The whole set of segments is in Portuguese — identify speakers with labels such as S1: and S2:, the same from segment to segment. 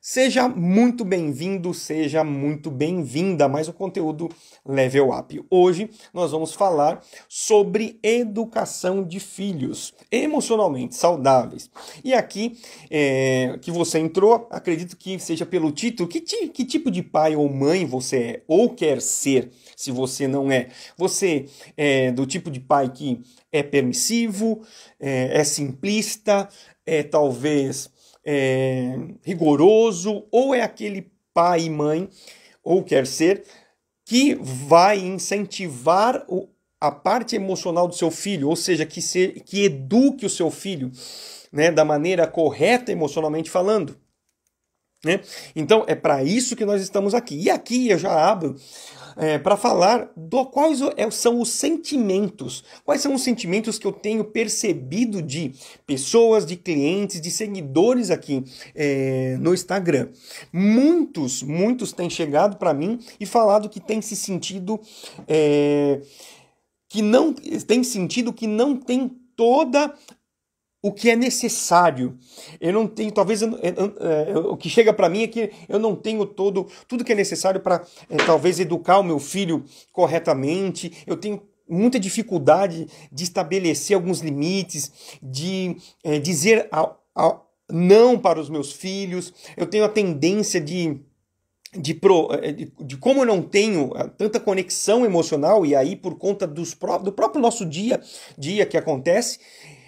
S1: Seja muito bem-vindo, seja muito bem-vinda a mais um conteúdo Level Up. Hoje nós vamos falar sobre educação de filhos emocionalmente saudáveis. E aqui, que você entrou, acredito que seja pelo título, que tipo de pai ou mãe você é ou quer ser, se você não é. Você é do tipo de pai que é permissivo, é simplista, talvez rigoroso, ou é aquele pai e mãe, ou quer ser, que vai incentivar a parte emocional do seu filho, ou seja, que eduque o seu filho, né, da maneira correta emocionalmente falando. Né? Então é para isso que nós estamos aqui. E aqui eu já abro para falar quais são os sentimentos. Quais são os sentimentos que eu tenho percebido de pessoas, de clientes, de seguidores aqui no Instagram. Muitos têm chegado para mim e falado que têm se sentido que não tem toda o que é necessário. Eu não tenho, talvez, o que chega para mim é que eu não tenho tudo que é necessário para, talvez, educar o meu filho corretamente. Eu tenho muita dificuldade de estabelecer alguns limites, de dizer não para os meus filhos. Eu tenho a tendência de como eu não tenho tanta conexão emocional, e aí por conta do próprio nosso dia que acontece,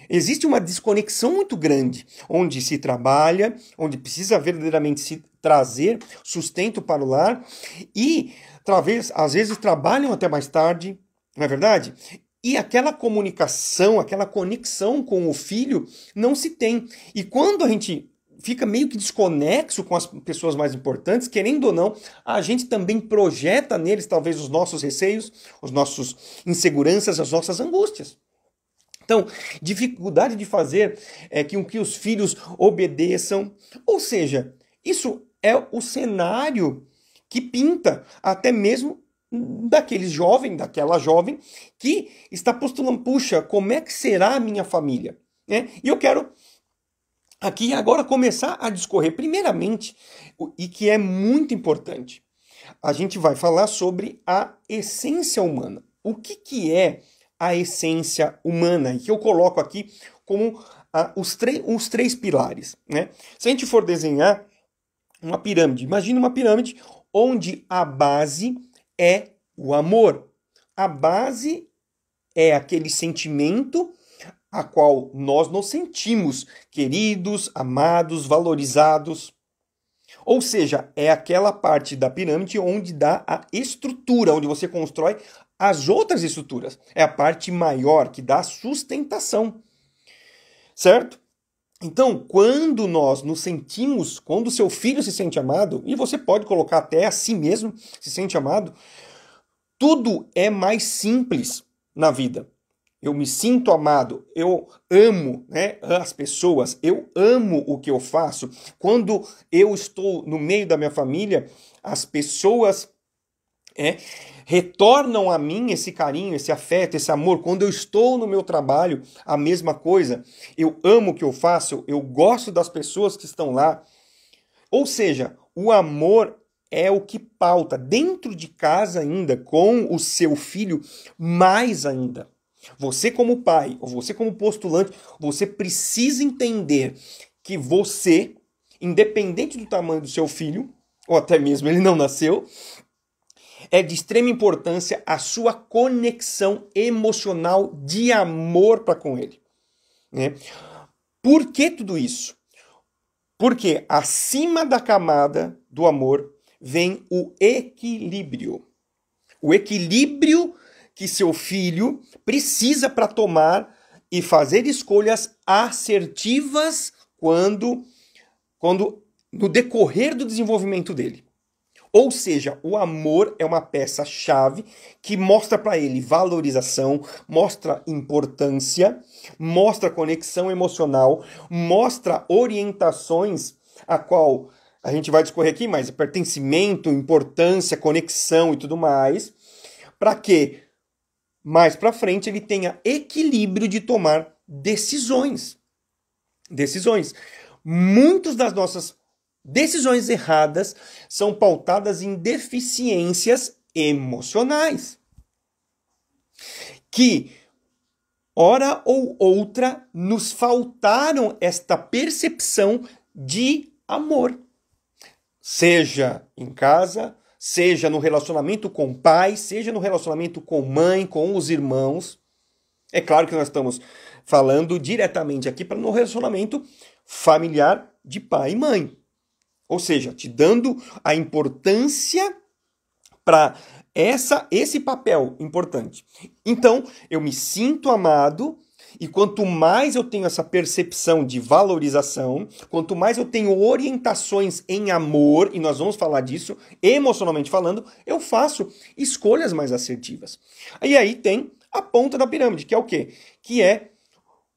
S1: existe uma desconexão muito grande, onde se trabalha, onde precisa verdadeiramente se trazer sustento para o lar e, às vezes, trabalham até mais tarde, não é verdade? E aquela comunicação, aquela conexão com o filho não se tem. E quando a gente fica meio que desconexo com as pessoas mais importantes, querendo ou não, a gente também projeta neles talvez os nossos receios, os nossos inseguranças, as nossas angústias. Então, dificuldade de fazer que os filhos obedeçam. Ou seja, isso é o cenário que pinta até mesmo daquela jovem que está postulando, puxa, como é que será a minha família? E eu quero aqui agora começar a discorrer primeiramente, e que é muito importante, a gente vai falar sobre a essência humana. O que é a essência humana, e que eu coloco aqui como os três pilares. Né? Se a gente for desenhar uma pirâmide, imagine uma pirâmide onde a base é o amor. A base é aquele sentimento a qual nós nos sentimos queridos, amados, valorizados. Ou seja, é aquela parte da pirâmide onde dá a estrutura, onde você constrói as outras estruturas. É a parte maior que dá sustentação. Certo? Então, quando nós nos sentimos, quando o seu filho se sente amado, e você pode colocar até a si mesmo, se sente amado, tudo é mais simples na vida. Eu me sinto amado, eu amo, né, as pessoas, eu amo o que eu faço. Quando eu estou no meio da minha família, as pessoas retornam a mim esse carinho, esse afeto, esse amor. Quando eu estou no meu trabalho, a mesma coisa. Eu amo o que eu faço, eu gosto das pessoas que estão lá. Ou seja, o amor é o que pauta dentro de casa ainda, com o seu filho, mais ainda. Você como pai, ou você como postulante, você precisa entender que você, independente do tamanho do seu filho, ou até mesmo ele não nasceu, é de extrema importância a sua conexão emocional de amor para com ele. Né? Por que tudo isso? Porque acima da camada do amor vem o equilíbrio. O equilíbrio que seu filho precisa para tomar e fazer escolhas assertivas quando no decorrer do desenvolvimento dele. Ou seja, o amor é uma peça-chave que mostra para ele valorização, mostra importância, mostra conexão emocional, mostra orientações a qual a gente vai discorrer aqui, mas pertencimento, importância, conexão e tudo mais, para que mais para frente ele tenha equilíbrio de tomar decisões. Muitos das nossas Decisões erradas são pautadas em deficiências emocionais, que, hora ou outra, nos faltaram esta percepção de amor. Seja em casa, seja no relacionamento com o pai, seja no relacionamento com mãe, com os irmãos. É claro que nós estamos falando diretamente aqui para no relacionamento familiar de pai e mãe. Ou seja, te dando a importância para esse papel importante. Então, eu me sinto amado e quanto mais eu tenho essa percepção de valorização, quanto mais eu tenho orientações em amor, e nós vamos falar disso, emocionalmente falando, eu faço escolhas mais assertivas. E aí tem a ponta da pirâmide, que é o quê? Que é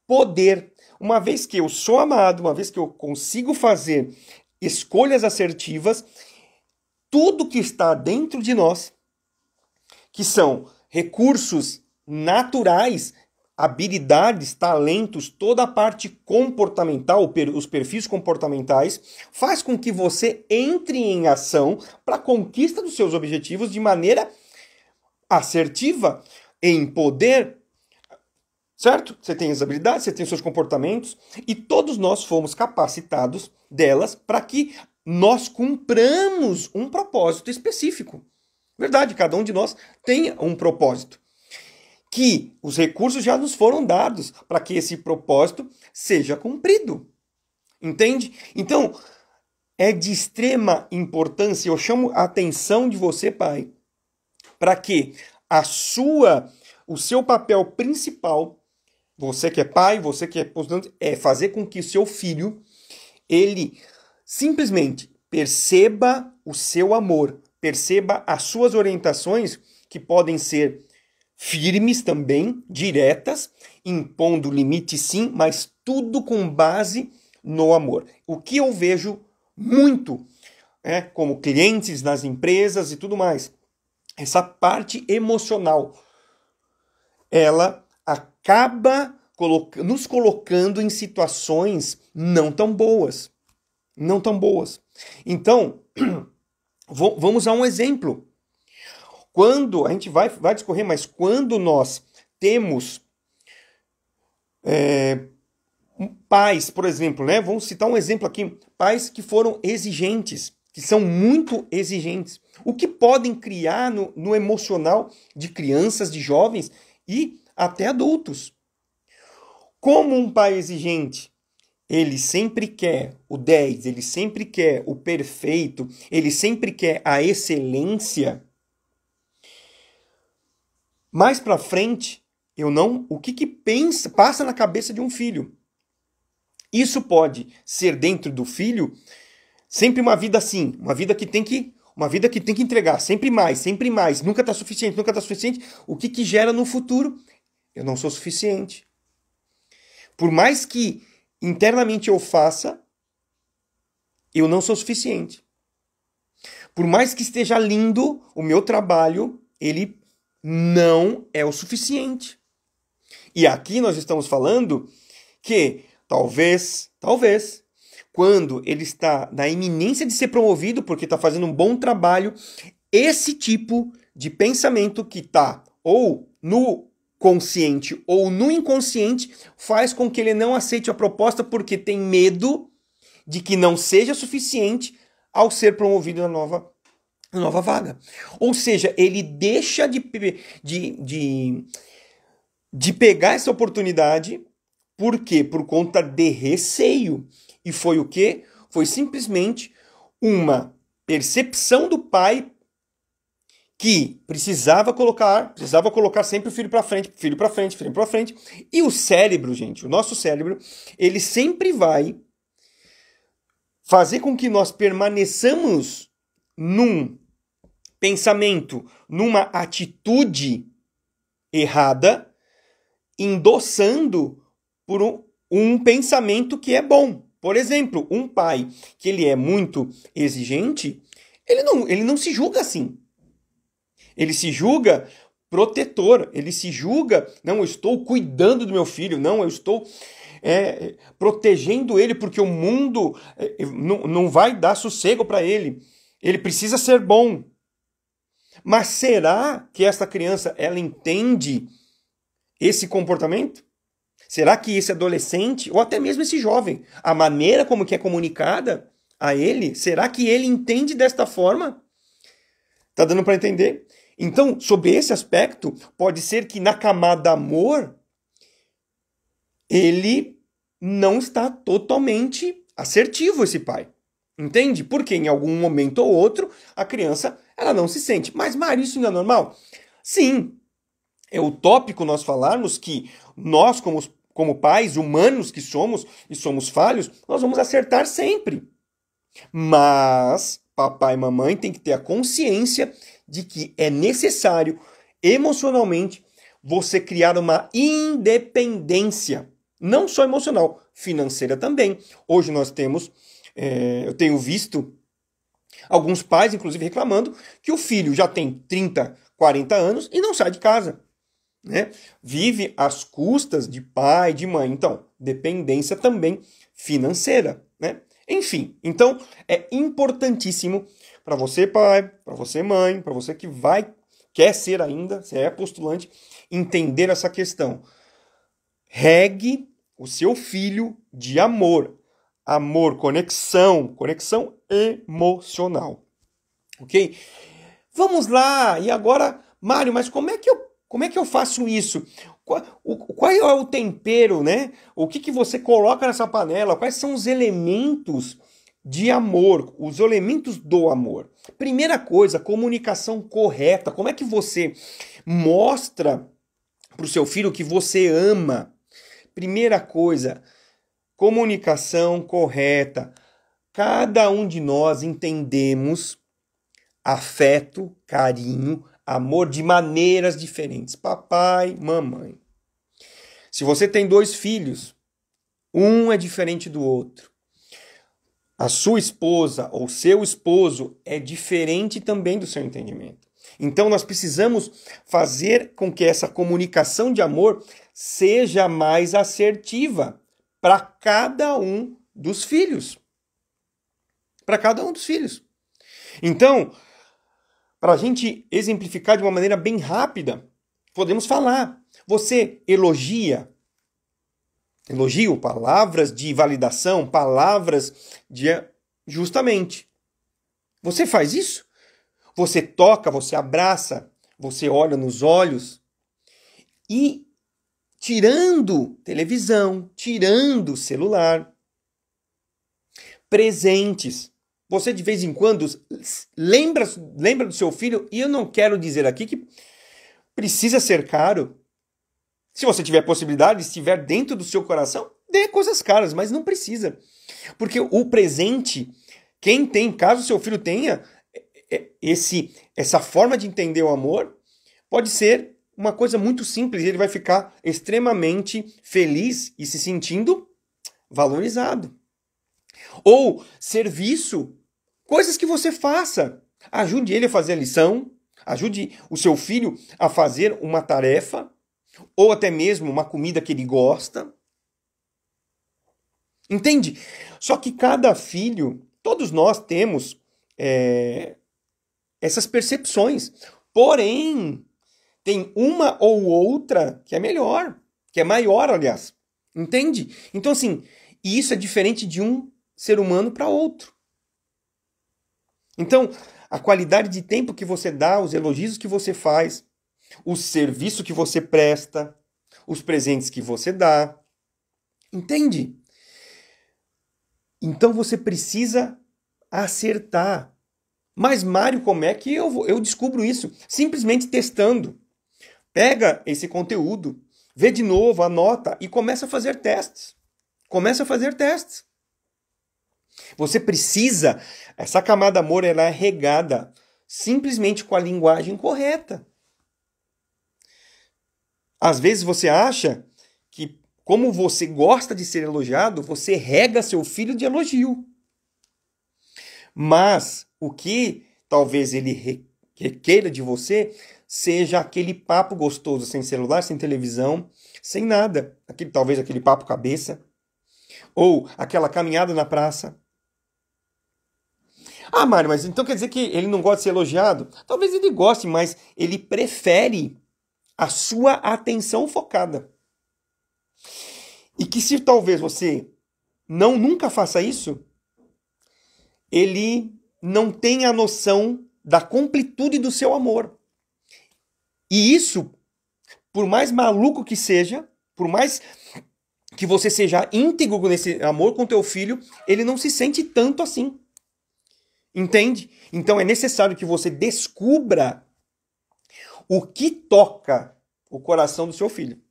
S1: poder. Uma vez que eu sou amado, uma vez que eu consigo fazer escolhas assertivas, tudo que está dentro de nós, que são recursos naturais, habilidades, talentos, toda a parte comportamental, os perfis comportamentais, faz com que você entre em ação para a conquista dos seus objetivos de maneira assertiva, em poder, certo? Você tem as habilidades, você tem os seus comportamentos e todos nós fomos capacitados delas para que nós cumpramos um propósito específico. Verdade, cada um de nós tem um propósito. Que os recursos já nos foram dados para que esse propósito seja cumprido. Entende? Então, é de extrema importância, eu chamo a atenção de você, pai, para que o seu papel principal, você que é pai, você que é postulante, é fazer com que o seu filho, ele simplesmente perceba o seu amor, perceba as suas orientações, que podem ser firmes também, diretas, impondo limite sim, mas tudo com base no amor. O que eu vejo muito, como clientes nas empresas e tudo mais, essa parte emocional, ela acaba nos colocando em situações não tão boas. Não tão boas. Então, vamos a um exemplo. Quando, a gente vai discorrer, mas quando nós temos pais, por exemplo, né? Vamos citar um exemplo aqui, pais que foram exigentes, que são muito exigentes, o que podem criar no emocional de crianças, de jovens e até adultos. Como um pai exigente, ele sempre quer o 10, ele sempre quer o perfeito, ele sempre quer a excelência. Mais para frente, o que passa na cabeça de um filho? Isso pode ser dentro do filho sempre uma vida assim, uma vida que tem que entregar, sempre mais, nunca está suficiente. O que gera no futuro? Eu não sou suficiente. Por mais que internamente eu faça, eu não sou suficiente. Por mais que esteja lindo o meu trabalho, ele não é o suficiente. E aqui nós estamos falando que talvez, quando ele está na iminência de ser promovido, porque está fazendo um bom trabalho, esse tipo de pensamento que está ou no consciente ou no inconsciente faz com que ele não aceite a proposta porque tem medo de que não seja suficiente ao ser promovido na nova vaga. Ou seja, ele deixa de pegar essa oportunidade. Por quê? Por conta de receio. E foi o quê? Foi simplesmente uma percepção do pai que precisava colocar sempre o filho para frente. E o cérebro, gente, o nosso cérebro, ele sempre vai fazer com que nós permaneçamos num pensamento, numa atitude errada, endossando por um pensamento que é bom. Por exemplo, um pai que ele é muito exigente, ele não se julga assim. Ele se julga protetor, ele se julga, não, eu estou cuidando do meu filho, não, eu estou protegendo ele porque o mundo não vai dar sossego para ele. Ele precisa ser bom. Mas será que essa criança ela entende esse comportamento? Será que esse adolescente, ou até mesmo esse jovem, a maneira como que é comunicada a ele, será que ele entende desta forma? Tá dando para entender? Então, sobre esse aspecto, pode ser que na camada amor, ele não está totalmente assertivo, esse pai. Entende? Porque em algum momento ou outro, a criança ela não se sente. Mas, Mário, isso não é normal? Sim. É utópico nós falarmos que nós, como pais humanos que somos, e somos falhos, nós vamos acertar sempre. Mas papai e mamãe têm que ter a consciência de que é necessário, emocionalmente, você criar uma independência. Não só emocional, financeira também. Hoje nós temos, eu tenho visto alguns pais, inclusive, reclamando que o filho já tem 30, 40 anos e não sai de casa. Né? Vive às custas de pai, de mãe. Então, dependência também financeira. Né? Enfim, então é importantíssimo para você, pai, para você, mãe, para você que quer ser ainda, se é postulante, entender essa questão. Regue o seu filho de amor. Amor, conexão emocional. Ok? Vamos lá! E agora, Mário, mas como é que eu faço isso? Qual é o tempero, né? O que você coloca nessa panela? Quais são os elementos de amor, os elementos do amor? Primeira coisa, comunicação correta. Como é que você mostra para o seu filho que você ama? Primeira coisa, comunicação correta. Cada um de nós entendemos afeto, carinho, amor de maneiras diferentes. Papai, mamãe. Se você tem 2 filhos, um é diferente do outro. A sua esposa ou seu esposo é diferente também do seu entendimento. Então nós precisamos fazer com que essa comunicação de amor seja mais assertiva para cada um dos filhos. Para cada um dos filhos. Então, para a gente exemplificar de uma maneira bem rápida, podemos falar. Você elogio, palavras de validação, palavras de justamente. Você faz isso? Você toca, você abraça, você olha nos olhos e tirando televisão, tirando celular, presentes. Você de vez em quando lembra do seu filho, e eu não quero dizer aqui que precisa ser caro. Se você tiver possibilidade, estiver dentro do seu coração, dê coisas caras, mas não precisa. Porque o presente, quem tem, caso seu filho tenha essa forma de entender o amor, pode ser uma coisa muito simples, e ele vai ficar extremamente feliz e se sentindo valorizado. Ou serviço, coisas que você faça. Ajude ele a fazer a lição, ajude o seu filho a fazer uma tarefa, ou até mesmo uma comida que ele gosta. Entende? Só que cada filho, todos nós temos essas percepções. Porém, tem uma ou outra que é melhor, que é maior, aliás. Entende? Então, assim, isso é diferente de um ser humano para outro. Então, a qualidade de tempo que você dá, os elogios que você faz, o serviço que você presta, os presentes que você dá. Entende? Então você precisa acertar. Mas, Mário, como é que eu descubro isso? Simplesmente testando. Pega esse conteúdo, vê de novo, anota e começa a fazer testes. Começa a fazer testes. Você precisa, essa camada amor, ela é regada simplesmente com a linguagem correta. Às vezes você acha que, como você gosta de ser elogiado, você rega seu filho de elogio. Mas o que talvez ele que queira de você seja aquele papo gostoso, sem celular, sem televisão, sem nada. Talvez aquele papo cabeça. Ou aquela caminhada na praça. Ah, Mário, mas então quer dizer que ele não gosta de ser elogiado? Talvez ele goste, mas ele prefere a sua atenção focada. E que se talvez você nunca faça isso, ele não tem a noção da completude do seu amor. E isso, por mais maluco que seja, por mais que você seja íntegro nesse amor com teu filho, ele não se sente tanto assim. Entende? Então é necessário que você descubra o que toca o coração do seu filho.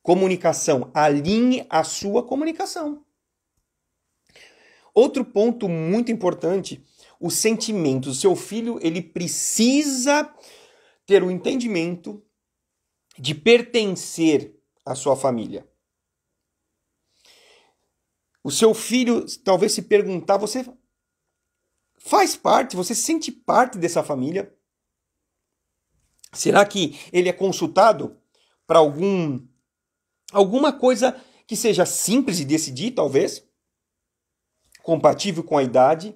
S1: Comunicação. Alinhe a sua comunicação. Outro ponto muito importante, os sentimentos. O seu filho, ele precisa ter o entendimento de pertencer à sua família. O seu filho talvez se perguntar, você faz parte, você sente parte dessa família? Será que ele é consultado para alguma coisa que seja simples de decidir, talvez? Compatível com a idade?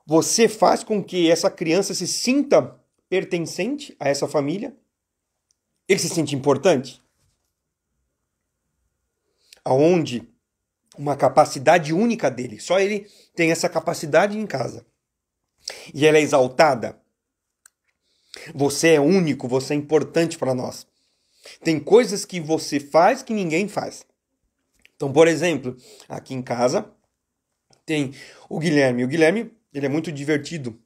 S1: Você faz com que essa criança se sinta pertencente a essa família? Ele se sente importante? Aonde uma capacidade única dele, só ele tem essa capacidade em casa. E ela é exaltada. Você é único, você é importante para nós. Tem coisas que você faz que ninguém faz. Então, por exemplo, aqui em casa tem o Guilherme. O Guilherme, ele é muito divertido,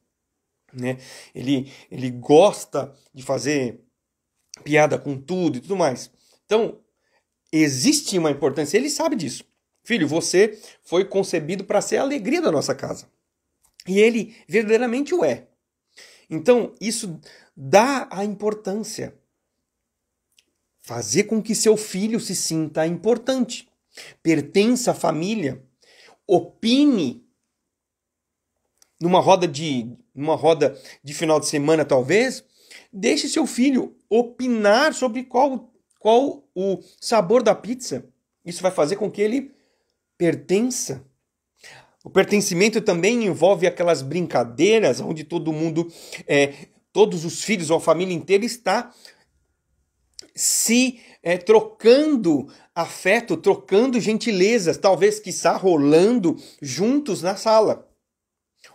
S1: né? Ele gosta de fazer piada com tudo e tudo mais. Então, existe uma importância, ele sabe disso. Filho, você foi concebido para ser a alegria da nossa casa. E ele verdadeiramente o é. Então, isso dá a importância. Fazer com que seu filho se sinta importante. Pertença à família. Opine. Numa roda de final de semana, talvez, deixe seu filho opinar sobre qual o sabor da pizza. Isso vai fazer com que ele pertença. O pertencimento também envolve aquelas brincadeiras onde todo mundo, todos os filhos ou a família inteira está se trocando afeto, trocando gentilezas, talvez quiçá rolando juntos na sala,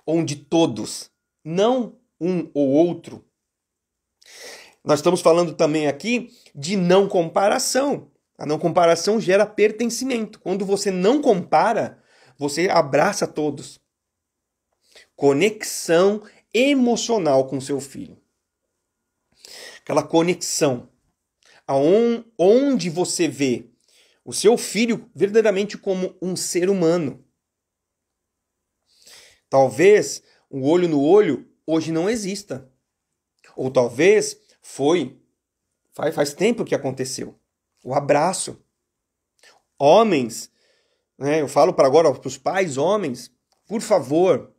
S1: onde todos, não um ou outro. Nós estamos falando também aqui de não comparação. A não comparação gera pertencimento. Quando você não compara, você abraça todos. Conexão emocional com seu filho. Aquela conexão onde você vê o seu filho verdadeiramente como um ser humano. Talvez o olho no olho hoje não exista. Ou talvez faz tempo que aconteceu. O abraço. Homens, né, eu falo para agora para os pais, homens, por favor,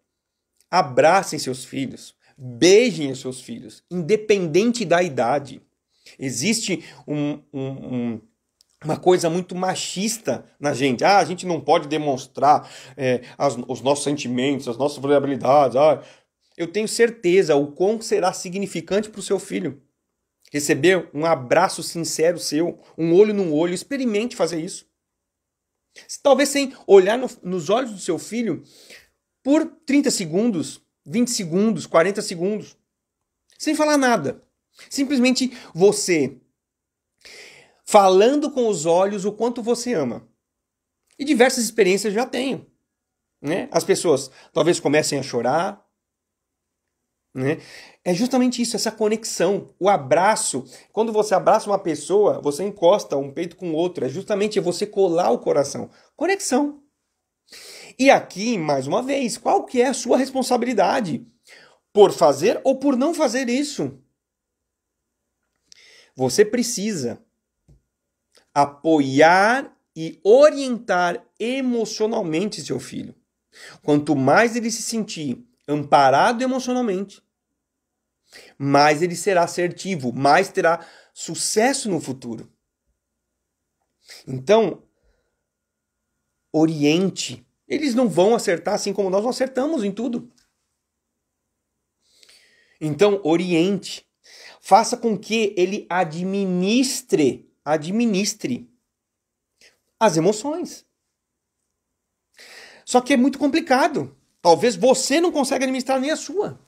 S1: abracem seus filhos, beijem os seus filhos, independente da idade. Existe uma coisa muito machista na gente. A gente não pode demonstrar os nossos sentimentos, as nossas vulnerabilidades. Eu tenho certeza o quão será significante para o seu filho receber um abraço sincero seu, um olho no olho. Experimente fazer isso. Talvez sem olhar nos olhos do seu filho por 30 segundos, 20 segundos, 40 segundos. Sem falar nada. Simplesmente você falando com os olhos o quanto você ama. E diversas experiências já tenho. Né? As pessoas talvez comecem a chorar. Né? É justamente isso, essa conexão, o abraço. Quando você abraça uma pessoa, você encosta um peito com o outro. É justamente você colar o coração. Conexão. E aqui, mais uma vez, qual que é a sua responsabilidade? Por fazer ou por não fazer isso? Você precisa apoiar e orientar emocionalmente seu filho. Quanto mais ele se sentir amparado emocionalmente, mais ele será assertivo, mais terá sucesso no futuro. Então, oriente. Eles não vão acertar assim como nós não acertamos em tudo. Então, oriente. Faça com que ele administre as emoções. Só que é muito complicado. Talvez você não consiga administrar nem a sua.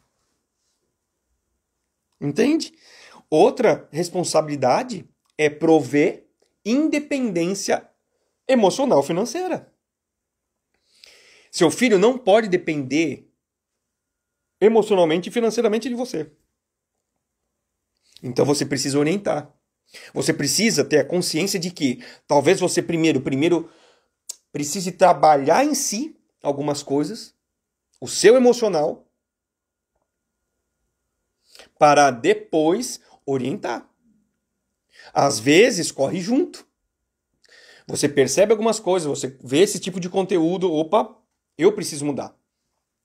S1: Entende? Outra responsabilidade é prover independência emocional financeira. Seu filho não pode depender emocionalmente e financeiramente de você. Então você precisa orientar. Você precisa ter a consciência de que talvez você primeiro precise trabalhar em si algumas coisas, o seu emocional, para depois orientar. Às vezes corre junto. Você percebe algumas coisas, você vê esse tipo de conteúdo, opa, eu preciso mudar.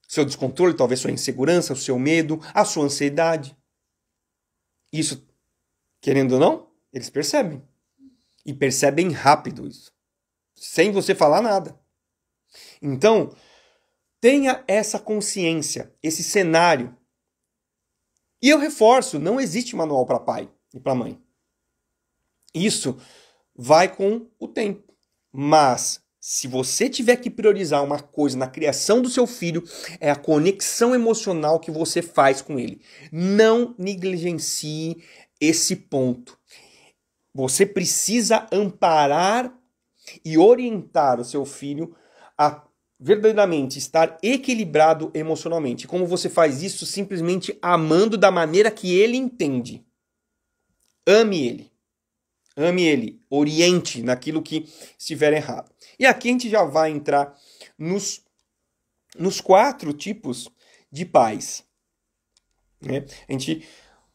S1: Seu descontrole, talvez sua insegurança, o seu medo, a sua ansiedade. Isso, querendo ou não, eles percebem. E percebem rápido isso. Sem você falar nada. Então, tenha essa consciência, esse cenário. E eu reforço, não existe manual para pai e para mãe. Isso vai com o tempo. Mas, se você tiver que priorizar uma coisa na criação do seu filho, é a conexão emocional que você faz com ele. Não negligencie esse ponto. Você precisa amparar e orientar o seu filho a verdadeiramente estar equilibrado emocionalmente. Como você faz isso? Simplesmente amando da maneira que ele entende. Ame ele. Ame ele. Oriente naquilo que estiver errado. E aqui a gente já vai entrar nos 4 tipos de pais. Né? A gente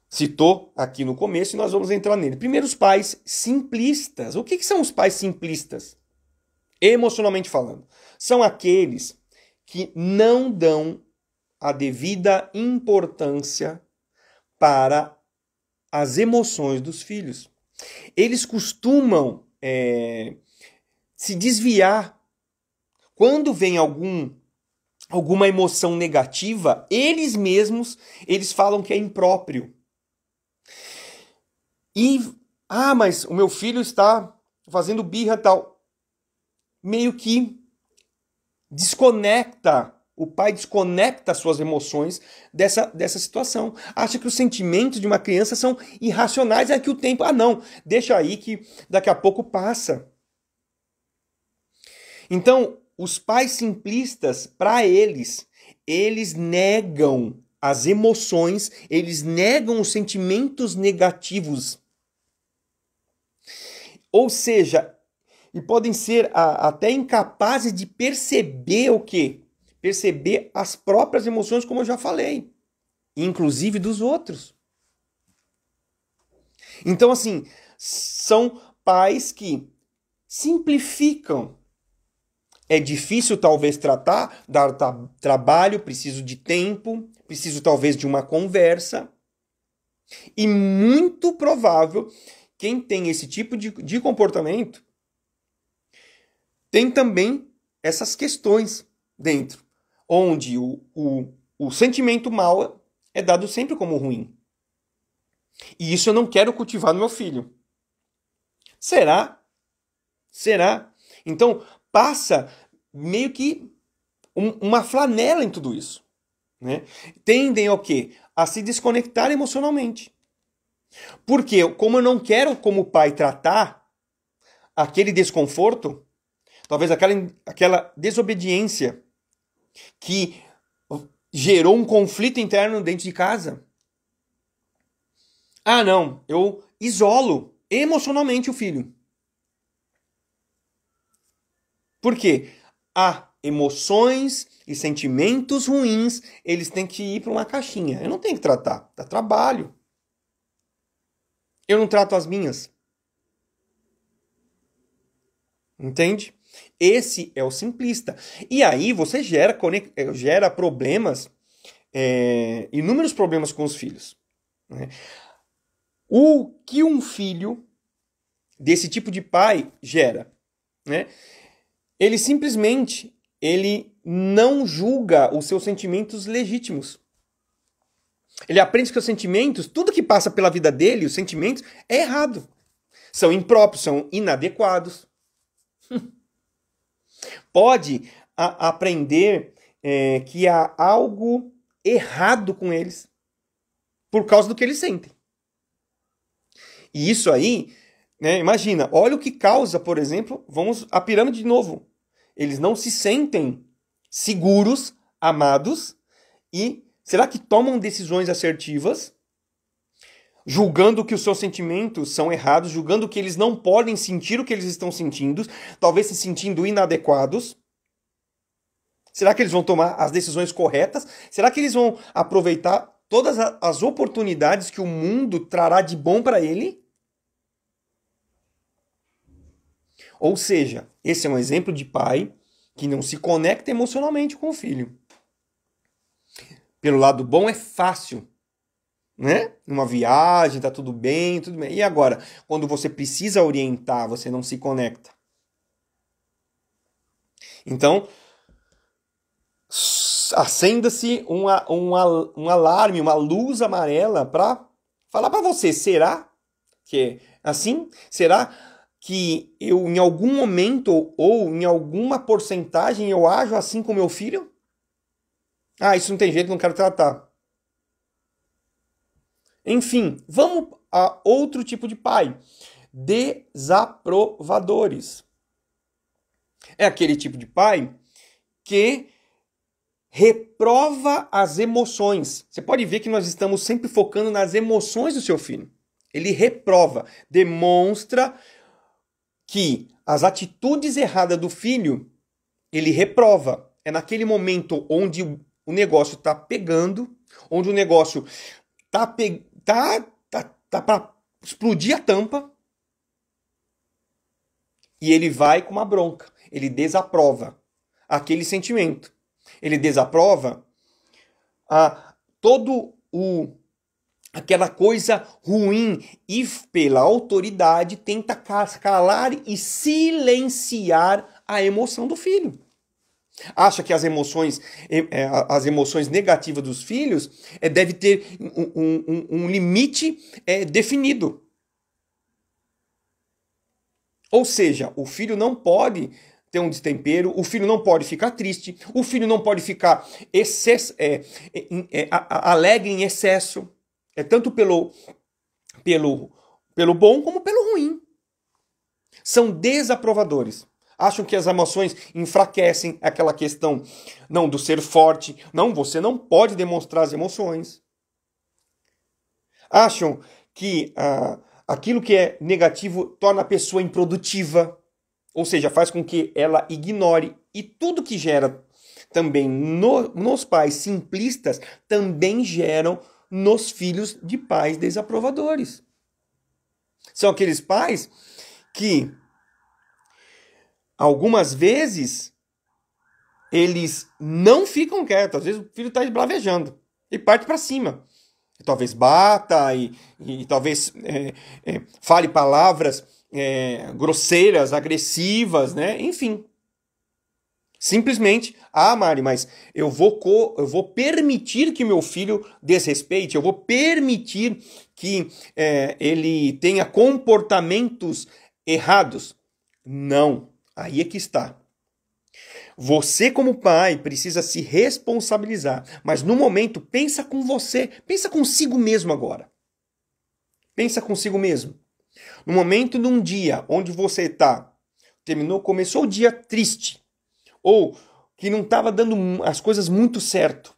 S1: citou aqui no começo e nós vamos entrar nele. Primeiro, os pais simplistas. O que são os pais simplistas? Emocionalmente falando. São aqueles que não dão a devida importância para as emoções dos filhos. Eles costumam se desviar. Quando vem alguma emoção negativa, eles mesmos, eles falam que é impróprio. Mas o meu filho está fazendo birra tal. Meio que o pai desconecta as suas emoções dessa situação. Acha que os sentimentos de uma criança são irracionais, é que o tempo, não, deixa aí que daqui a pouco passa. Então, os pais simplistas, para eles negam as emoções, eles negam os sentimentos negativos. Ou seja, e podem ser até incapazes de perceber o quê? Perceber as próprias emoções, como eu já falei. Inclusive dos outros. Então, assim, são pais que simplificam. É difícil, talvez, tratar, dar trabalho, preciso de tempo, preciso, talvez, de uma conversa. E muito provável, quem tem esse tipo de comportamento tem também essas questões dentro, onde o sentimento mal é dado sempre como ruim. E isso eu não quero cultivar no meu filho. Será? Será? Então, passa meio que uma flanela em tudo isso. Né? Tendem ao quê? A se desconectar emocionalmente. Porque, como eu não quero, como pai, tratar aquele desconforto, talvez aquela desobediência que gerou um conflito interno dentro de casa. Não, eu isolo emocionalmente o filho. Por quê? Emoções e sentimentos ruins, eles têm que ir para uma caixinha. Eu não tenho que tratar, dá trabalho. Eu não trato as minhas. Entende? Esse é o simplista. E aí você gera problemas inúmeros problemas com os filhos, né? O que um filho desse tipo de pai gera, né? Ele simplesmente não julga os seus sentimentos legítimos. Ele aprende que os sentimentos, tudo que passa pela vida dele, os sentimentos, é errado. São impróprios, são inadequados. Pode aprender que há algo errado com eles por causa do que eles sentem. E isso aí, né, imagina, olha o que causa, por exemplo, vamos à pirâmide de novo. Eles não se sentem seguros, amados, e será que tomam decisões assertivas, julgando que os seus sentimentos são errados, julgando que eles não podem sentir o que eles estão sentindo, talvez se sentindo inadequados? Será que eles vão tomar as decisões corretas? Será que eles vão aproveitar todas as oportunidades que o mundo trará de bom para ele? Ou seja, esse é um exemplo de pai que não se conecta emocionalmente com o filho. Pelo lado bom é fácil, né? Numa viagem, tá tudo bem, tudo bem. E agora, quando você precisa orientar, você não se conecta. Então, acenda-se um alarme, uma luz amarela para falar para você, será que é assim? Será que eu, em algum momento ou em alguma porcentagem, eu ajo assim com meu filho? Ah, isso não tem jeito, não quero tratar. Enfim, vamos a outro tipo de pai. Desaprovadores. É aquele tipo de pai que reprova as emoções. Você pode ver que nós estamos sempre focando nas emoções do seu filho. Ele reprova, demonstra que as atitudes erradas do filho, ele reprova. É naquele momento onde o negócio está pegando, onde o negócio tá para explodir a tampa, e ele vai com uma bronca. Ele desaprova aquele sentimento. Ele desaprova aquela coisa ruim e pela autoridade tenta calar e silenciar a emoção do filho. Acha que as emoções negativas dos filhos deve ter um limite definido. Ou seja, o filho não pode ter um destempero, o filho não pode ficar triste, o filho não pode ficar alegre em excesso, tanto pelo bom como pelo ruim. São desaprovadores. Acham que as emoções enfraquecem aquela questão não do ser forte. Não, você não pode demonstrar as emoções. Acham que aquilo que é negativo torna a pessoa improdutiva. Ou seja, faz com que ela ignore. E tudo que gera também nos pais simplistas também geram nos filhos de pais desaprovadores. São aqueles pais que algumas vezes eles não ficam quietos. Às vezes o filho está bravejando e parte para cima. Talvez bata e talvez fale palavras grosseiras, agressivas, né? Enfim. Simplesmente, Mari, mas eu vou permitir que meu filho desrespeite, eu vou permitir que ele tenha comportamentos errados. Não. Aí é que está. Você, como pai, precisa se responsabilizar. Mas no momento, pensa com você. Pensa consigo mesmo agora. Pensa consigo mesmo. No momento, num dia onde você começou o dia triste. Ou que não estava dando as coisas muito certo.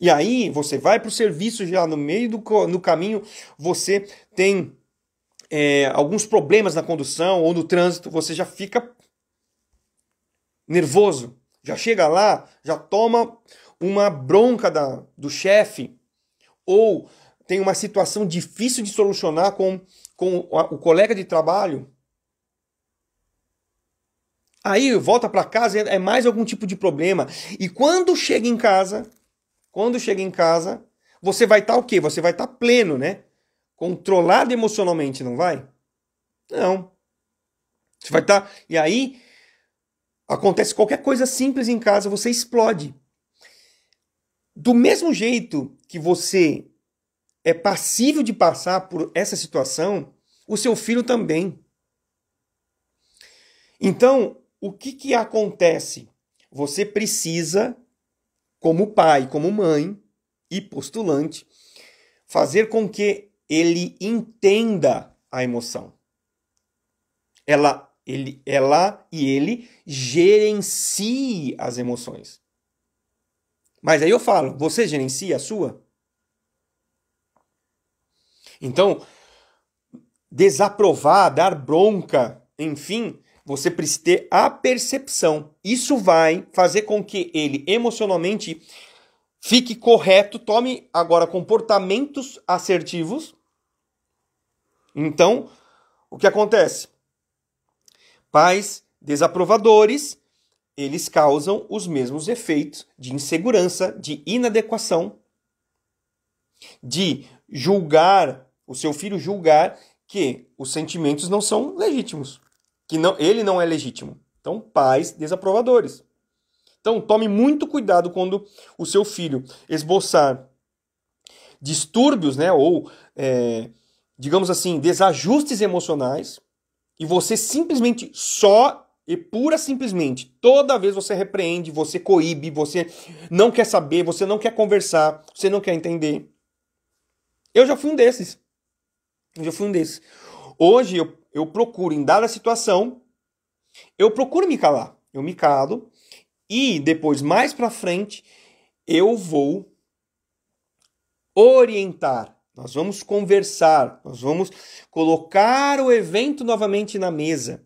S1: E aí, você vai para o serviço já no meio do caminho, você tem alguns problemas na condução ou no trânsito, você já fica nervoso. Já chega lá, já toma uma bronca do chefe, ou tem uma situação difícil de solucionar com o colega de trabalho. Aí volta para casa, é mais algum tipo de problema. E quando chega em casa, você vai estar o quê? Você vai estar pleno, né? Controlado emocionalmente, não vai? Não. Você vai estar. E aí acontece qualquer coisa simples em casa, você explode. Do mesmo jeito que você é passível de passar por essa situação, o seu filho também. Então, o que acontece? Você precisa, como pai, como mãe e postulante, fazer com que ele entenda a emoção. Ela e ele gerencie as emoções. Mas aí eu falo, você gerencia a sua? Então, desaprovar, dar bronca, enfim, você precisa ter a percepção. Isso vai fazer com que ele emocionalmente fique correto, tome agora comportamentos assertivos. Então, o que acontece? Pais desaprovadores, eles causam os mesmos efeitos de insegurança, de inadequação, de julgar, o seu filho julgar que os sentimentos não são legítimos, que ele não é legítimo. Então, pais desaprovadores. Então, tome muito cuidado quando o seu filho esboçar distúrbios, né, ou, digamos assim, desajustes emocionais, e você simplesmente simplesmente, toda vez você repreende, você coíbe, você não quer saber, você não quer conversar, você não quer entender. Eu já fui um desses. Hoje eu procuro, em dada situação, eu procuro me calar. Eu me calo e depois, mais pra frente, eu vou orientar. Nós vamos conversar, nós vamos colocar o evento novamente na mesa.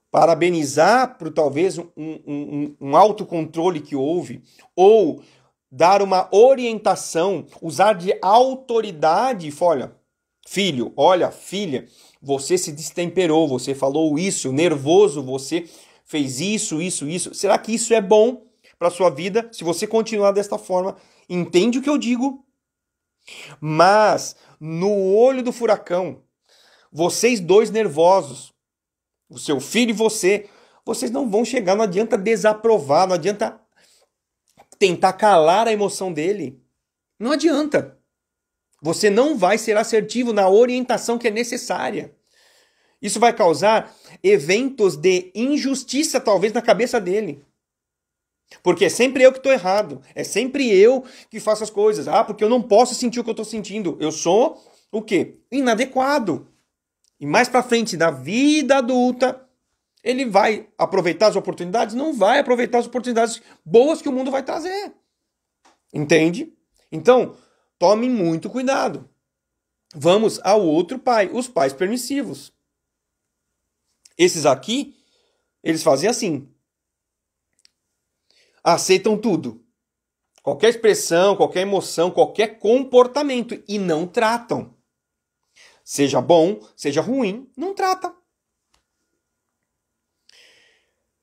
S1: Parabenizar por talvez um autocontrole que houve, ou dar uma orientação, usar de autoridade. Olha, filho, olha, filha, você se destemperou, você falou isso, nervoso, você fez isso. Será que isso é bom para sua vida? Se você continuar desta forma, entende o que eu digo? Mas, no olho do furacão, vocês dois nervosos, o seu filho e você, vocês não vão chegar, não adianta desaprovar, não adianta tentar calar a emoção dele. Não adianta. Você não vai ser assertivo na orientação que é necessária. Isso vai causar eventos de injustiça, talvez, na cabeça dele. Porque é sempre eu que estou errado. É sempre eu que faço as coisas. Ah, porque eu não posso sentir o que eu estou sentindo. Eu sou o quê? Inadequado. E mais pra frente, da vida adulta, ele vai aproveitar as oportunidades? Não vai aproveitar as oportunidades boas que o mundo vai trazer. Entende? Então, tome muito cuidado. Vamos ao outro pai, os pais permissivos. Esses aqui, eles fazem assim. Aceitam tudo. Qualquer expressão, qualquer emoção, qualquer comportamento. E não tratam. Seja bom, seja ruim, não trata.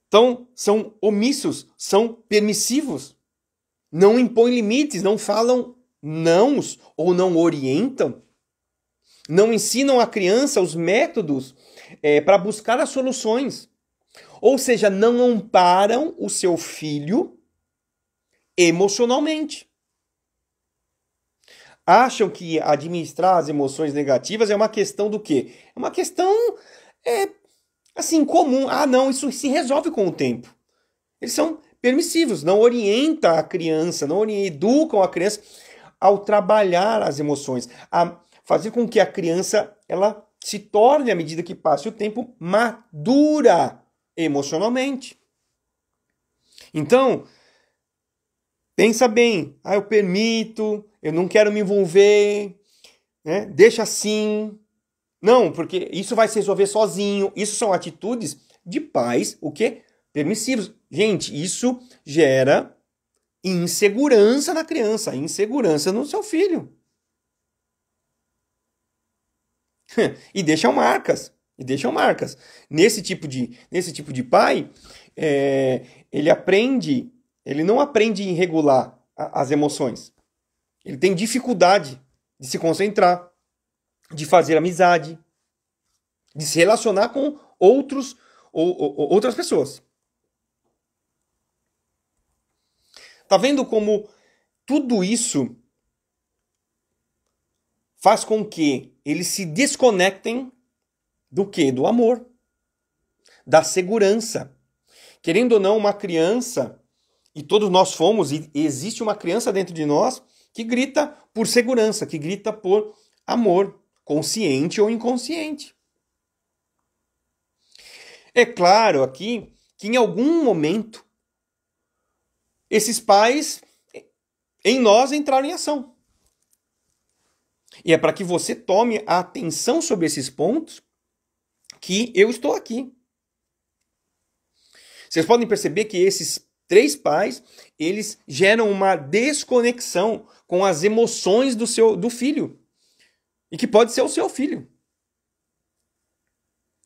S1: Então, são omissos, são permissivos. Não impõem limites, não falam nãos ou não orientam. Não ensinam a criança os métodos para buscar as soluções. Ou seja, não amparam o seu filho emocionalmente. Acham que administrar as emoções negativas é uma questão do quê? É uma questão, assim, comum. Ah, não, isso se resolve com o tempo. Eles são permissivos, não orientam a criança, não educam a criança ao trabalhar as emoções, a fazer com que a criança ela se torne, à medida que passe o tempo, madura emocionalmente. Então, pensa bem, eu permito, eu não quero me envolver, né? Deixa assim. Não, porque isso vai se resolver sozinho. Isso são atitudes de pais, o quê? Permissivos. Gente, isso gera insegurança na criança, insegurança no seu filho. E deixam marcas. e deixam marcas. Nesse tipo de pai, ele não aprende em regular as emoções. Ele tem dificuldade de se concentrar, de fazer amizade, de se relacionar com outras pessoas. Tá vendo como tudo isso faz com que eles se desconectem do quê? Do amor, da segurança. Querendo ou não, uma criança, e todos nós fomos, e existe uma criança dentro de nós que grita por segurança, que grita por amor, consciente ou inconsciente. É claro aqui que em algum momento esses pais em nós entraram em ação. E é para que você tome a atenção sobre esses pontos que eu estou aqui. Vocês podem perceber que esses 3 pais, eles geram uma desconexão com as emoções do filho. E que pode ser o seu filho.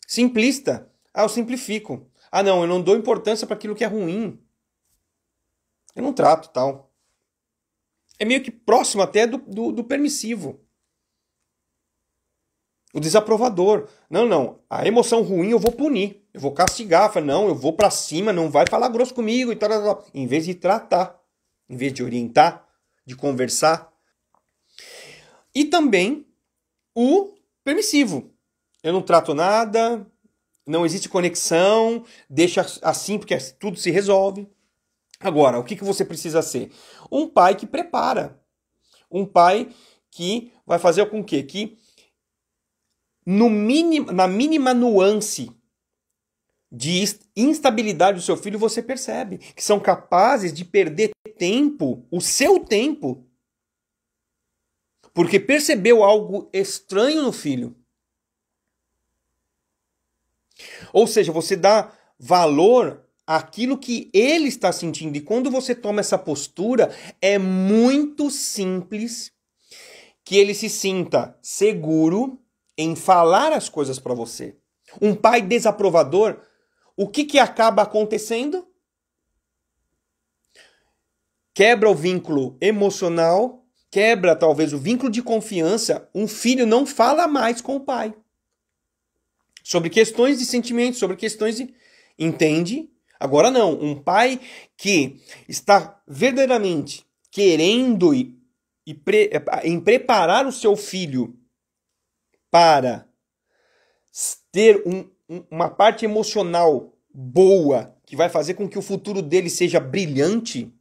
S1: Simplista. Eu simplifico. Não, eu não dou importância para aquilo que é ruim. Eu não trato tal. É meio que próximo até do permissivo. O desaprovador. Não. A emoção ruim eu vou punir. Eu vou castigar. Não, eu vou pra cima. Não vai falar grosso comigo. E tal. Em vez de tratar. Em vez de orientar. De conversar. E também o permissivo. Eu não trato nada. Não existe conexão. Deixa assim porque tudo se resolve. Agora, o que você precisa ser? Um pai que prepara. Um pai que vai fazer com que na mínima nuance de instabilidade do seu filho, você percebe que são capazes de perder tempo, o seu tempo, porque percebeu algo estranho no filho. Ou seja, você dá valor àquilo que ele está sentindo. E quando você toma essa postura, é muito simples que ele se sinta seguro em falar as coisas para você. Um pai desaprovador, o que acaba acontecendo? Quebra o vínculo emocional, quebra talvez o vínculo de confiança. Um filho não fala mais com o pai sobre questões de sentimentos, sobre questões de... Entende? Agora não, um pai que está verdadeiramente querendo em preparar o seu filho para ter uma parte emocional boa, que vai fazer com que o futuro dele seja brilhante,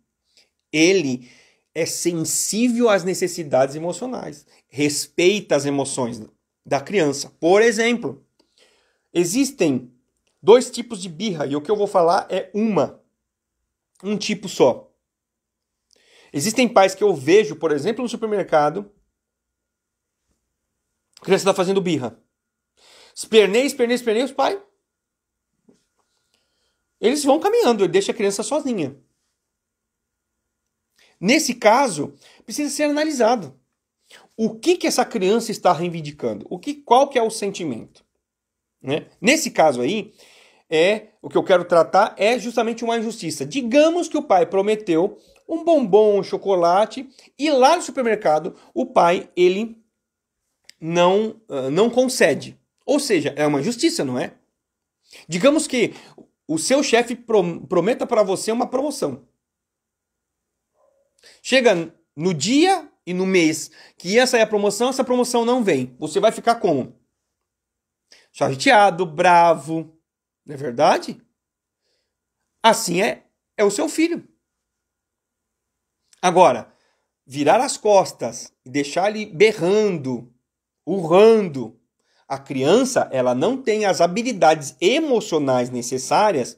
S1: ele é sensível às necessidades emocionais, respeita as emoções da criança. Por exemplo, existem 2 tipos de birra, e o que eu vou falar é um tipo só. Existem pais que eu vejo, por exemplo, no supermercado, a criança está fazendo birra. Esperneia, os pais. Eles vão caminhando, ele deixa a criança sozinha. Nesse caso, precisa ser analisado. O que essa criança está reivindicando? Qual que é o sentimento? Né? Nesse caso aí, o que eu quero tratar é justamente uma injustiça. Digamos que o pai prometeu um bombom, um chocolate, e lá no supermercado o pai ele não concede. Ou seja, é uma injustiça, não é? Digamos que o seu chefe prometa para você uma promoção. Chega no dia e no mês que ia sair a promoção, essa promoção não vem. Você vai ficar como? Chateado, bravo. Não é verdade? Assim é o seu filho. Agora, virar as costas e deixar ele berrando, urrando. A criança, ela não tem as habilidades emocionais necessárias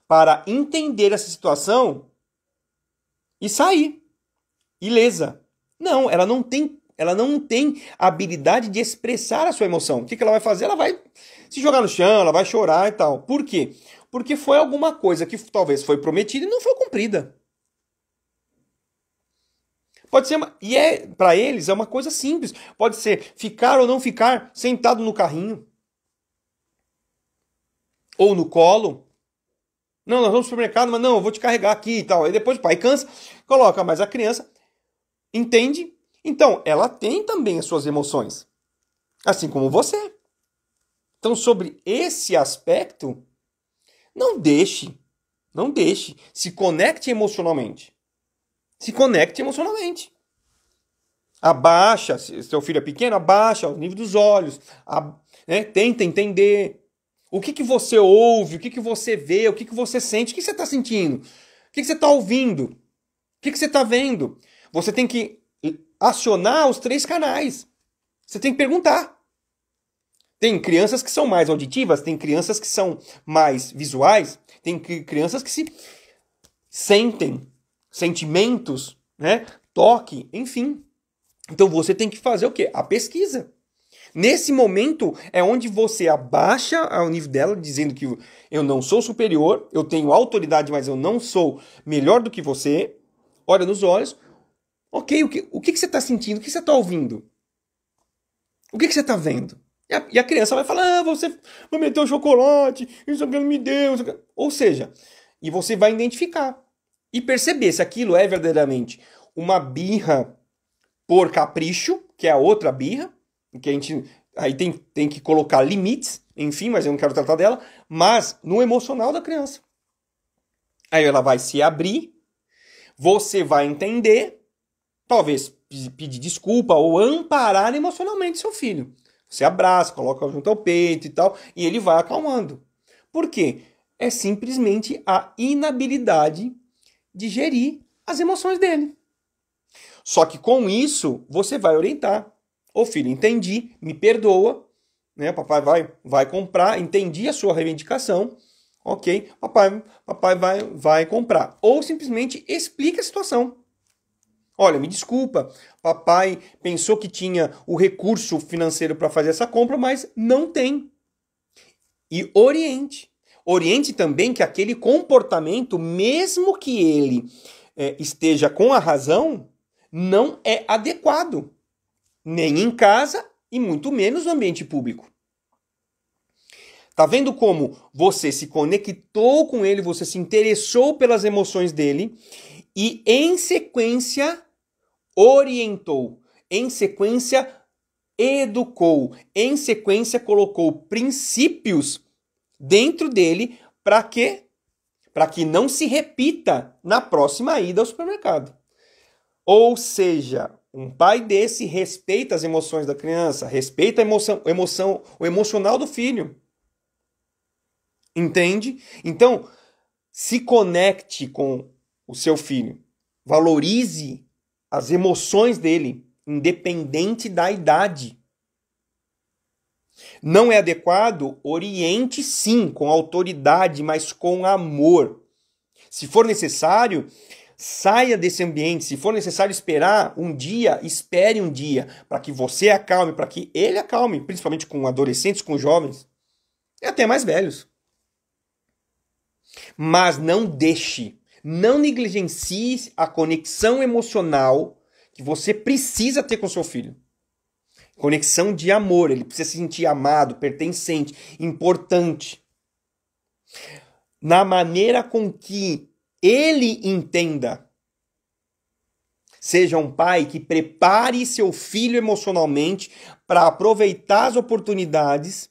S1: para entender essa situação e sair ilesa. Não, ela não tem a habilidade de expressar a sua emoção. O que ela vai fazer? Ela vai se jogar no chão, ela vai chorar e tal. Por quê? Porque foi alguma coisa que talvez foi prometida e não foi cumprida. Pode ser, para eles é uma coisa simples. Pode ser ficar ou não ficar sentado no carrinho. ou no colo. Não, nós vamos no supermercado, mas não, eu vou te carregar aqui e tal. Aí depois o pai cansa, coloca, mas a criança entende. Então, ela tem também as suas emoções, assim como você. Então, sobre esse aspecto, não deixe, se conecte emocionalmente. Se conecte emocionalmente. Abaixa, se seu filho é pequeno, abaixa o nível dos olhos, tenta entender. O que você ouve, o que você vê, o que você sente, o que você está sentindo, o que você está ouvindo, o que você está vendo. Você tem que acionar os 3 canais. Você tem que perguntar. Tem crianças que são mais auditivas, tem crianças que são mais visuais, tem crianças que se sentem, sentimentos, né? Toque, enfim. Então você tem que fazer o quê? A pesquisa. Nesse momento é onde você abaixa ao nível dela, dizendo que eu não sou superior, eu tenho autoridade, mas eu não sou melhor do que você. Olha nos olhos. Ok, o que você está sentindo? O que você está ouvindo? O que você está vendo? E a criança vai falar, você vai meter o chocolate, isso aqui não me deu. Ou seja, e você vai identificar e perceber se aquilo é verdadeiramente uma birra por capricho, que é a outra birra, que a gente aí tem que colocar limites, enfim, mas eu não quero tratar dela, mas no emocional da criança. Aí ela vai se abrir, você vai entender, talvez pedir desculpa ou amparar emocionalmente seu filho. Você abraça, coloca junto ao peito e tal, e ele vai acalmando. Por quê? É simplesmente a inabilidade de gerir as emoções dele. Só que com isso, você vai orientar. Ô filho, entendi, me perdoa, né? Papai vai comprar, entendi a sua reivindicação, ok? Papai vai comprar. Ou simplesmente explica a situação. Olha, me desculpa, papai pensou que tinha o recurso financeiro para fazer essa compra, mas não tem. E oriente. Oriente também que aquele comportamento, mesmo que ele esteja com a razão, não é adequado. Nem em casa e muito menos no ambiente público. Tá vendo como você se conectou com ele, você se interessou pelas emoções dele e em sequência orientou, em sequência educou, em sequência colocou princípios dentro dele para quê? Para que não se repita na próxima ida ao supermercado. Ou seja, um pai desse respeita as emoções da criança, respeita o emocional do filho. Entende? Então, se conecte com o seu filho. Valorize as emoções dele, independente da idade. Não é adequado? Oriente sim, com autoridade, mas com amor. Se for necessário, saia desse ambiente. Se for necessário esperar um dia, espere um dia, para que você acalme, para que ele acalme, principalmente com adolescentes, com jovens e até mais velhos. Mas não deixe, não negligencie a conexão emocional que você precisa ter com seu filho. Conexão de amor, ele precisa se sentir amado, pertencente, importante. Na maneira com que ele entenda. Seja um pai que prepare seu filho emocionalmente para aproveitar as oportunidades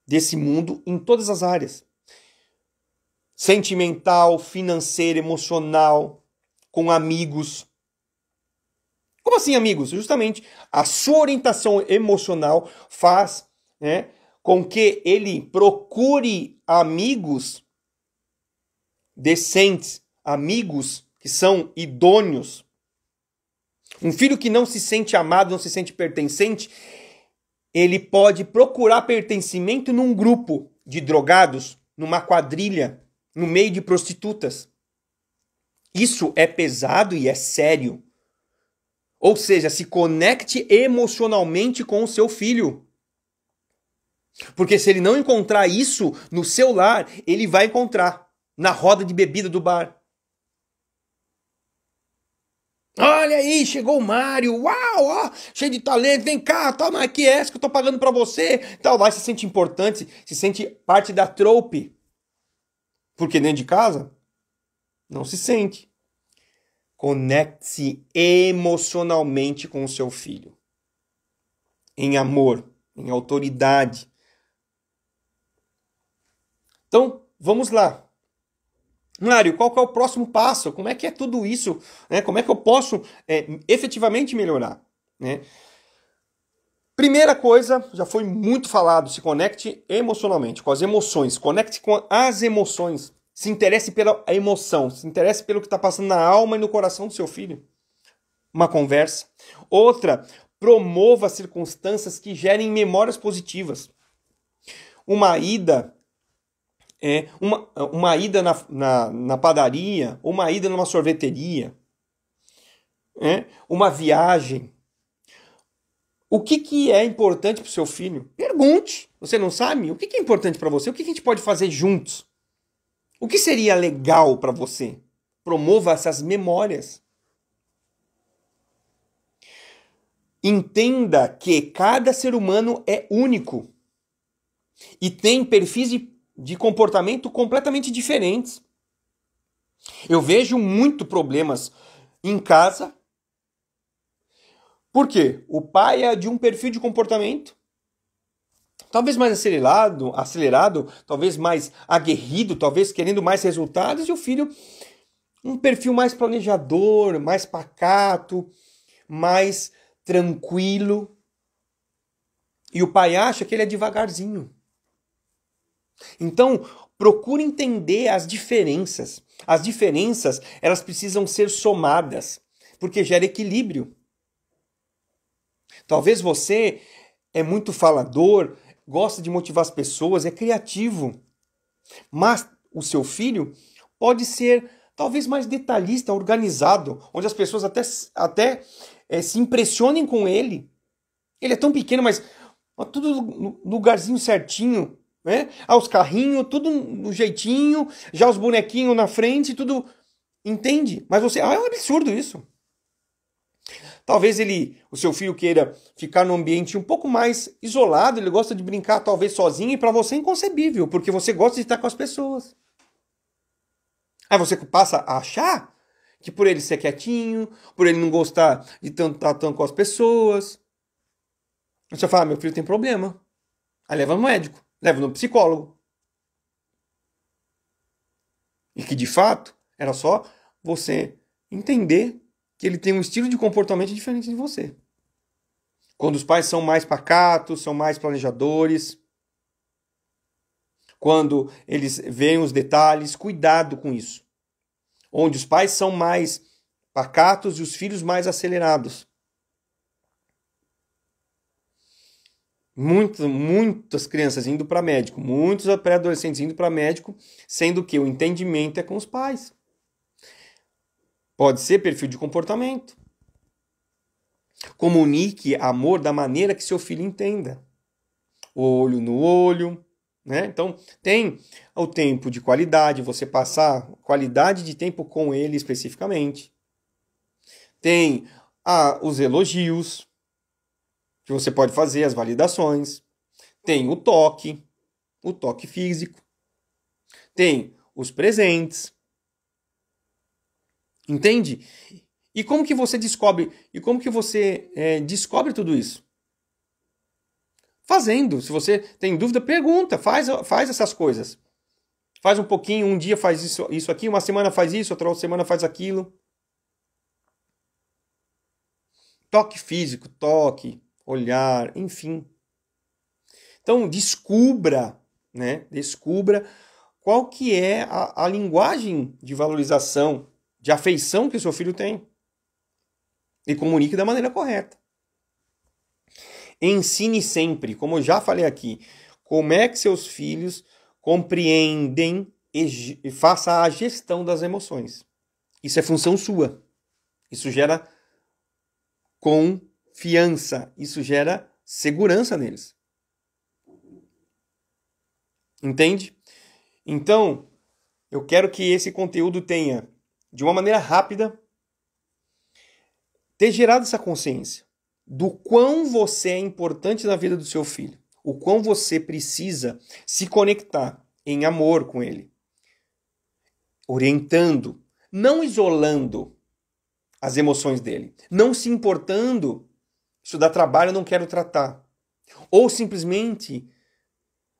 S1: desse mundo em todas as áreas. Sentimental, financeira, emocional, com amigos. Como assim, amigos? Justamente a sua orientação emocional faz, com que ele procure amigos decentes, amigos que são idôneos. Um filho que não se sente amado, não se sente pertencente, ele pode procurar pertencimento num grupo de drogados, numa quadrilha, no meio de prostitutas. Isso é pesado e é sério. Ou seja, se conecte emocionalmente com o seu filho. Porque se ele não encontrar isso no seu lar, ele vai encontrar na roda de bebida do bar. Olha aí, chegou o Mário, uau, ó, cheio de talento, vem cá, toma aqui essa que eu tô pagando pra você. Tal, vai, se sente importante, se sente parte da troupe. Porque dentro de casa, não se sente. Conecte-se emocionalmente com o seu filho. Em amor, em autoridade. Então, vamos lá. Mário, qual que é o próximo passo? Como é que é tudo isso? Né? Como é que eu posso efetivamente melhorar? Né? Primeira coisa, já foi muito falado, se conecte emocionalmente, com as emoções. Conecte com as emoções. Se interesse pela emoção, se interesse pelo que está passando na alma e no coração do seu filho. Uma conversa. Outra, promova circunstâncias que gerem memórias positivas. Uma ida uma ida na padaria, uma ida numa sorveteria, uma viagem. O que é importante para o seu filho? Pergunte. Você não sabe? O que é importante para você? O que a gente pode fazer juntos? O que seria legal para você? Promova essas memórias. Entenda que cada ser humano é único e tem perfis de comportamento completamente diferentes. Eu vejo muito problemas em casa. Por quê? O pai é de um perfil de comportamento talvez mais acelerado, talvez mais aguerrido, talvez querendo mais resultados, e o filho um perfil mais planejador, mais pacato, mais tranquilo. E o pai acha que ele é devagarzinho. Então, procure entender as diferenças. As diferenças, elas precisam ser somadas, porque gera equilíbrio. Talvez você é muito falador, gosta de motivar as pessoas, é criativo. Mas o seu filho pode ser talvez mais detalhista, organizado, onde as pessoas até se impressionem com ele. Ele é tão pequeno, mas tudo no lugarzinho certinho, né? Os carrinhos, tudo no jeitinho, já os bonequinhos na frente, tudo. Entende? Mas você. É um absurdo isso. Talvez o seu filho queira ficar num ambiente um pouco mais isolado, ele gosta de brincar talvez sozinho, e para você é inconcebível, porque você gosta de estar com as pessoas. Aí você passa a achar que por ele ser quietinho, por ele não gostar de estar tanto com as pessoas, você fala, meu filho tem problema. Aí leva no médico, leva no psicólogo. E que de fato era só você entender que ele tem um estilo de comportamento diferente de você. Quando os pais são mais pacatos, são mais planejadores, quando eles veem os detalhes, cuidado com isso. Onde os pais são mais pacatos e os filhos mais acelerados. Muitas crianças indo para médico, muitos pré-adolescentes indo para médico, sendo que o entendimento é com os pais. Pode ser perfil de comportamento. Comunique amor da maneira que seu filho entenda. Olho no olho, né? Então, tem o tempo de qualidade, você passar qualidade de tempo com ele especificamente. Tem os elogios, que você pode fazer, as validações. Tem o toque físico. Tem os presentes. Entende? E como que você descobre? E como que você descobre tudo isso? Fazendo. Se você tem dúvida, pergunta, faz essas coisas. Faz um pouquinho, um dia faz isso aqui, uma semana faz isso, outra semana faz aquilo. Toque físico, toque, olhar, enfim. Então, descubra, né? Descubra qual que é a linguagem de valorização, de afeição que o seu filho tem. E comunique da maneira correta. Ensine sempre, como eu já falei aqui, como é que seus filhos compreendem e faça a gestão das emoções. Isso é função sua. Isso gera confiança. Isso gera segurança neles. Entende? Então, eu quero que esse conteúdo tenha, de uma maneira rápida, ter gerado essa consciência do quão você é importante na vida do seu filho, o quão você precisa se conectar em amor com ele, orientando, não isolando as emoções dele, não se importando, isso dá trabalho, eu não quero tratar, ou simplesmente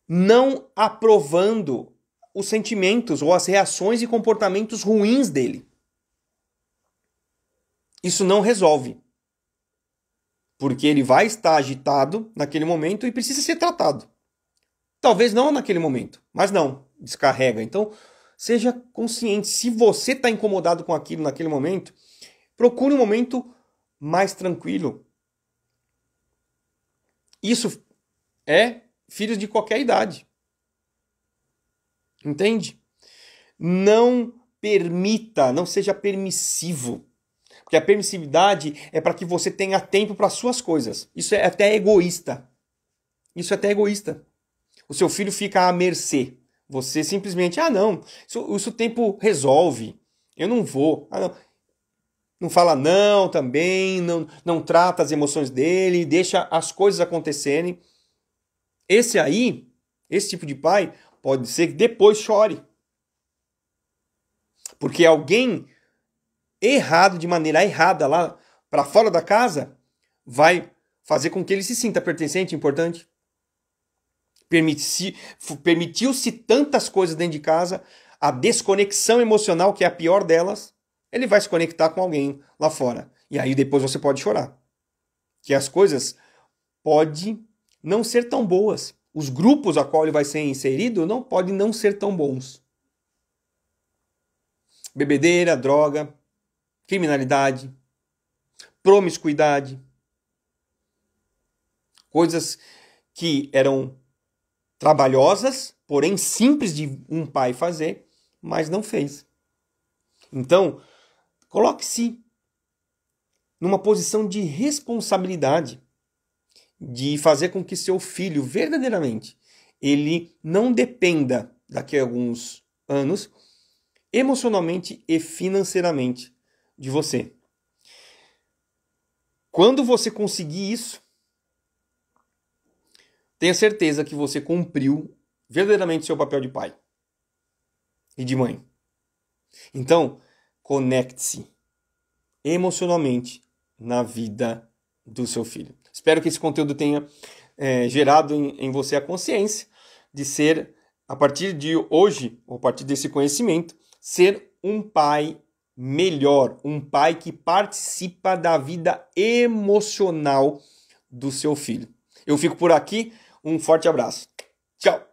S1: não aprovando os sentimentos ou as reações e comportamentos ruins dele. Isso não resolve. Porque ele vai estar agitado naquele momento e precisa ser tratado. Talvez não naquele momento, mas não, descarrega. Então, seja consciente. Se você está incomodado com aquilo naquele momento, procure um momento mais tranquilo. Isso é filhos de qualquer idade. Entende? Não permita, não seja permissivo. Porque a permissividade é para que você tenha tempo para as suas coisas. Isso é até egoísta. Isso é até egoísta. O seu filho fica à mercê. Você simplesmente, não, isso o tempo resolve. Eu não vou. Não. Não fala não também, não trata as emoções dele, deixa as coisas acontecerem. Esse tipo de pai, pode ser que depois chore. Porque alguém errado, de maneira errada, lá para fora da casa, vai fazer com que ele se sinta pertencente, importante. Permitiu-se tantas coisas dentro de casa, a desconexão emocional, que é a pior delas, ele vai se conectar com alguém lá fora. E aí depois você pode chorar. Que as coisas podem não ser tão boas. Os grupos a qual ele vai ser inserido não podem não ser tão bons. Bebedeira, droga, criminalidade, promiscuidade. Coisas que eram trabalhosas, porém simples de um pai fazer, mas não fez. Então, coloque-se numa posição de responsabilidade de fazer com que seu filho, verdadeiramente, ele não dependa daqui a alguns anos, emocionalmente e financeiramente, de você. Quando você conseguir isso, tenha certeza que você cumpriu verdadeiramente seu papel de pai e de mãe. Então, conecte-se emocionalmente na vida do seu filho. Espero que esse conteúdo tenha gerado em você a consciência de ser, a partir de hoje, ou a partir desse conhecimento, ser um pai melhor, um pai que participa da vida emocional do seu filho. Eu fico por aqui, um forte abraço. Tchau!